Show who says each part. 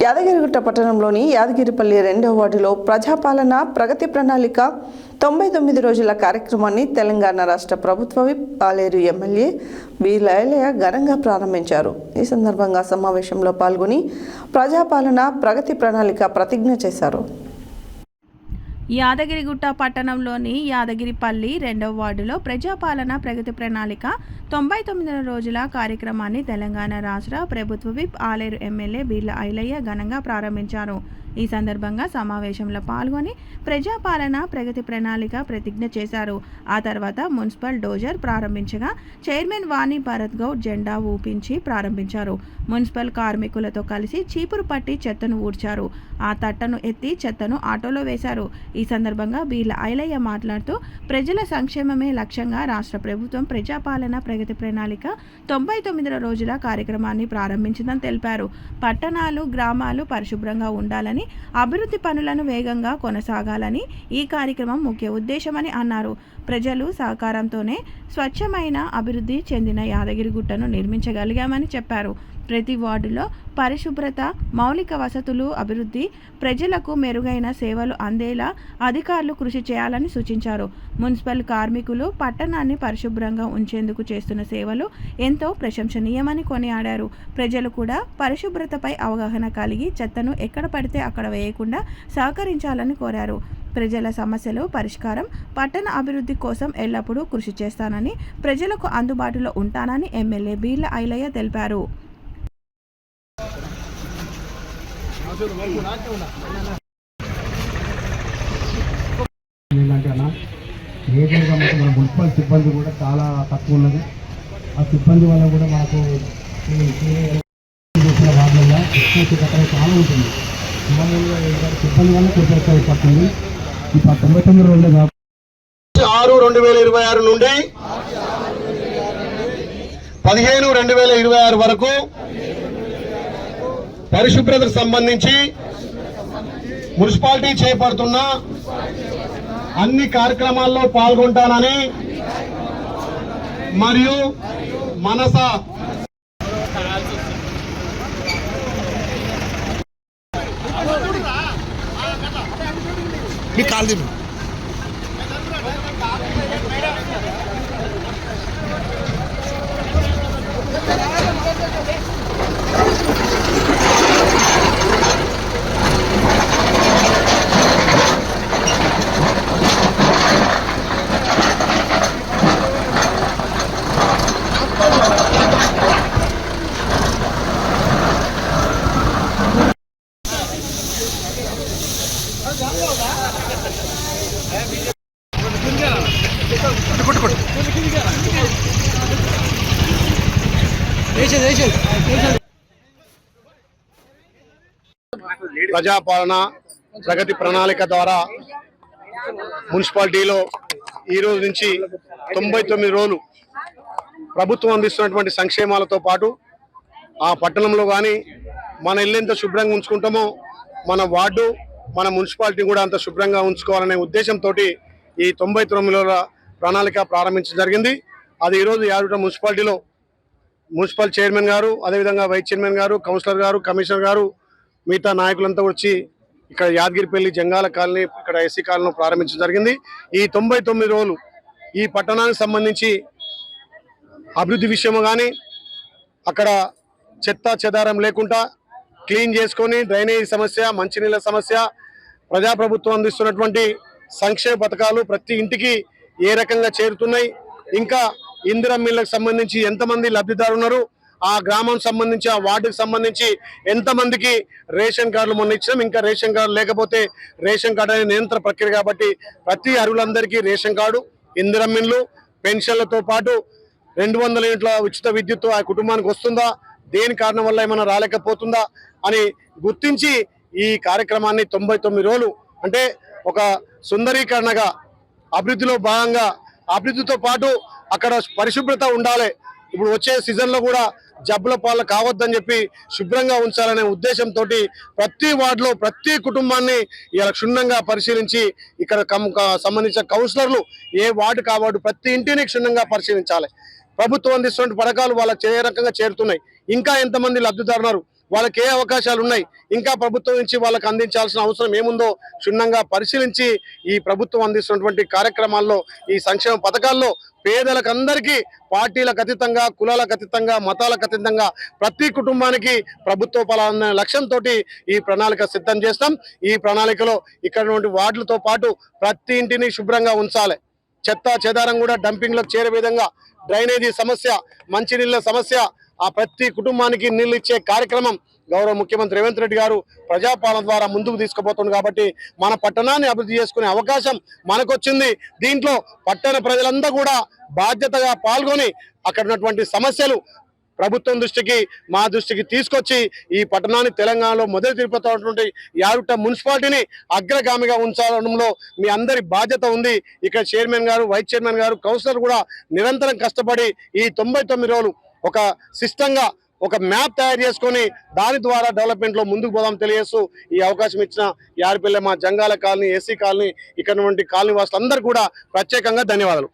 Speaker 1: యాదగిరిగుట్ట పట్టణంలోని యాదగిరిపల్లి 2వ వార్డులో ప్రజాపాలన ప్రగతి ప్రణాళిక 99 రోజుల కార్యక్రమాన్ని తెలంగాణ రాష్ట్ర ప్రభుత్వ విప్ పాలేరు ఎమ్మెల్యే బి లైలయ్య ఘనంగా ప్రారంభించారు. ఈ సందర్భంగా సమావేశంలో పాల్గొని ప్రజాపాలన ప్రగతి ప్రణాళిక ప్రతిజ్ఞ చేశారు.
Speaker 2: యాదగిరిగుట్ట పట్టణంలోని యాదగిరిపల్లి 2వ వార్డులో ప్రజాపాలన ప్రగతి ప్రణాళిక 99 రోజుల కార్యక్రమాన్ని తెలంగాణ రాష్ట్ర ప్రభుత్వ విప్ పాలేరు ఎమ్మెల్యే బి లైలయ్య ఘనంగా ప్రారంభించారు. ఈ సందర్భంగా సమావేశంలో పాల్గొని ప్రజాపాలన ప్రగతి ప్రణాళిక ప్రతిజ్ఞ చేశారు. ఆ తర్వాత మున్సిపల్ డోజర్ ప్రారంభించగా చైర్మన్ వాణి భరత్ గౌడ్ జెండా ఊపించి ప్రారంభించారు. మున్సిపల్ కార్మికులతో కలిసి చీపురు పట్టి చెత్తను ఊడ్చారు. ఆ తట్టను ఎత్తి చెత్తను ఆటోలో వేశారు. ఈ సందర్భంగా బి లైలయ్య మాట్లాడుతూ ప్రజల సంక్షేమమే లక్ష్యంగా రాష్ట్ర ప్రభుత్వం ప్రజాపాలన ప్రగతి ప్రణాళిక 99 రోజుల కార్యక్రమాన్ని ప్రారంభించిందని తెలిపారు. పట్టణాలు గ్రామాలు పరిశుభ్రంగా ఉండాలని, అభివృద్ధి పనులను వేగంగా కొనసాగాలని ఈ కార్యక్రమం ముఖ్య ఉద్దేశమని అన్నారు. ప్రజలు సహకారంతోనే స్వచ్ఛమైన అభివృద్ధి చెందిన యాదగిరిగుట్టను నిర్మించగలిగామని చెప్పారు. ప్రతి వార్డులో పరిశుభ్రత, మౌలిక వసతులు అభివృద్ధి, ప్రజలకు మెరుగైన సేవలు అందేలా అధికారులు కృషి చేయాలని సూచించారు. మున్సిపల్ కార్మికులు పట్టణాన్ని పరిశుభ్రంగా ఉంచేందుకు చేస్తున్న సేవలు ఎంతో ప్రశంసనీయమని కొనియాడారు. ప్రజలు కూడా పరిశుభ్రతపై అవగాహన కలిగి చెత్తను ఎక్కడ పడితే అక్కడ వేయకుండా సహకరించాలని కోరారు. ప్రజల సమస్యలు పరిష్కారం, పట్టణ అభివృద్ధి కోసం ఎల్లప్పుడూ కృషి చేస్తానని, ప్రజలకు అందుబాటులో ఉంటానని ఎమ్మెల్యే బి లైలయ్య తెలిపారు.
Speaker 3: ఏదైనా మన మున్సిపల్ సిబ్బంది కూడా చాలా తక్కువ ఉన్నది. ఆ సిబ్బంది వల్ల కూడా మనకు చేసిన వార్డులలో ఎక్కువ చాలా ఉంటుంది. మామూలుగా సిబ్బంది వల్ల కొంచెం పడుతుంది. ఈ 99 రోజులు
Speaker 4: 6/2026 నుండి 15/2026 వరకు పరిశుభ్రతకు సంబంధించి మున్సిపాలిటీ చేపడుతున్న అన్ని కార్యక్రమాల్లో పాల్గొంటానని మరియు మనస ప్రజాపాలన ప్రగతి ప్రణాళిక ద్వారా మున్సిపాలిటీలో ఈ రోజు నుంచి 99 రోజులు ప్రభుత్వం అందిస్తున్నటువంటి సంక్షేమాలతో పాటు ఆ పట్టణంలో కానీ మన ఇల్లు ఎంత శుభ్రంగా ఉంచుకుంటామో మన వార్డు మన మున్సిపాలిటీ కూడా అంత శుభ్రంగా ఉంచుకోవాలనే ఉద్దేశంతో ఈ 99 రోజుల ప్రణాళిక ప్రారంభించడం జరిగింది. అది ఈరోజు యాదగిరిగుట్ట మున్సిపాలిటీలో మున్సిపల్ చైర్మన్ గారు, అదేవిధంగా వైస్ చైర్మన్ గారు, కౌన్సిలర్ గారు, కమిషనర్ గారు, మిగతా నాయకులంతా వచ్చి ఇక్కడ యాదగిరిపల్లి జంగాల కాలనీ, ఇక్కడ ఎస్సీ కాలనీలో ప్రారంభించడం జరిగింది. ఈ 99 రోజులు ఈ పట్టణానికి సంబంధించి అభివృద్ధి విషయము కానీ అక్కడ చెత్త చెదారం లేకుండా క్లీన్ చేసుకొని డ్రైనేజీ సమస్య, మంచినీళ్ళ సమస్య, ప్రజాప్రభుత్వం అందిస్తున్నటువంటి సంక్షేమ పథకాలు ప్రతి ఇంటికి ఏ రకంగా చేరుతున్నాయి, ఇంకా ఇందిరమ్మ ఇళ్లకు సంబంధించి ఎంతమంది లబ్ధిదారు ఉన్నారు, ఆ గ్రామం సంబంధించి ఆ వార్డుకి సంబంధించి ఎంతమందికి రేషన్ కార్డులు మొన్న ఇచ్చినాం, ఇంకా రేషన్ కార్డు లేకపోతే రేషన్ కార్డు అనే నిరంతర ప్రక్రియ కాబట్టి ప్రతి అర్హులందరికీ రేషన్ కార్డు, ఇందిరమ్మ ఇళ్ళు, పెన్షన్లతో పాటు 200 యూనిట్ల ఉచిత విద్యుత్ ఆ కుటుంబానికి వస్తుందా, దేని కారణం వల్ల ఏమైనా రాలేకపోతుందా అని గుర్తించి ఈ కార్యక్రమాన్ని 99 రోజులు అంటే ఒక సుందరీకరణగా అభివృద్ధిలో భాగంగా అభివృద్ధితో పాటు అక్కడ పరిశుభ్రత ఉండాలి. ఇప్పుడు వచ్చే సీజన్లో కూడా జబ్బుల పాలు కావద్దని చెప్పి శుభ్రంగా ఉంచాలనే ఉద్దేశంతో ప్రతి వార్డులో ప్రతి కుటుంబాన్ని ఇలా క్షుణ్ణంగా పరిశీలించి ఇక్కడ సంబంధించిన కౌన్సిలర్లు ఏ వార్డు కావాడు ప్రతి ఇంటిని క్షుణ్ణంగా పరిశీలించాలి. ప్రభుత్వం అందిస్తున్న పథకాలు వాళ్ళకి ఏ రకంగా చేరుతున్నాయి, ఇంకా ఎంతమంది లబ్ధిదారున్నారు, వాళ్ళకి ఏ అవకాశాలు ఉన్నాయి, ఇంకా ప్రభుత్వం నుంచి వాళ్ళకి అందించాల్సిన అవసరం ఏముందో క్షుణ్ణంగా పరిశీలించి ఈ ప్రభుత్వం అందిస్తున్నటువంటి కార్యక్రమాల్లో, ఈ సంక్షేమ పథకాల్లో పేదలకు అందరికీ పార్టీలకు అతీతంగా, కులాలకు అతీతంగా, మతాలకు అతీతంగా ప్రతి కుటుంబానికి ప్రభుత్వ ఫలాలన్న లక్ష్యంతో ఈ ప్రణాళిక సిద్ధం చేస్తాం. ఈ ప్రణాళికలో ఇక్కడ వార్డులతో పాటు ప్రతి ఇంటిని శుభ్రంగా ఉంచాలి. చెత్త చెదారం కూడా డంపింగ్లకు చేరే విధంగా, డ్రైనేజీ సమస్య, మంచినీళ్ళ సమస్య, ఆ ప్రతి కుటుంబానికి నీళ్ళు ఇచ్చే కార్యక్రమం గౌరవ ముఖ్యమంత్రి రేవంత్ రెడ్డి గారు ప్రజాపాలన ద్వారా ముందుకు తీసుకుపోతుంది. కాబట్టి మన పట్టణాన్ని అభివృద్ధి చేసుకునే అవకాశం మనకొచ్చింది. దీంట్లో పట్టణ ప్రజలందరూ కూడా బాధ్యతగా పాల్గొని అక్కడ ఉన్నటువంటి సమస్యలు ప్రభుత్వం దృష్టికి, మా దృష్టికి తీసుకొచ్చి ఈ పట్టణాన్ని తెలంగాణలో మొదటి తిరుపతి యారుట మున్సిపాలిటీని అగ్రగామిగా ఉంచడంలో మీ అందరి బాధ్యత ఉంది. ఇక్కడ చైర్మన్ గారు, వైస్ చైర్మన్ గారు, కౌన్సిలర్ కూడా నిరంతరం కష్టపడి ఈ 99 రోజులు ఒక సిస్టంగా ఒక మ్యాప్ తయారు చేసుకొని దాని ద్వారా డెవలప్మెంట్ లో ముందుకు పోదాం తెలియజేస్తూ ఈ అవకాశం ఇచ్చిన యారిపల్లె, మా జంగాల కాలనీ, ఏసీ కాలనీ, ఇక్కడ కాలనీ వాసులందరూ కూడా ప్రత్యేకంగా ధన్యవాదాలు.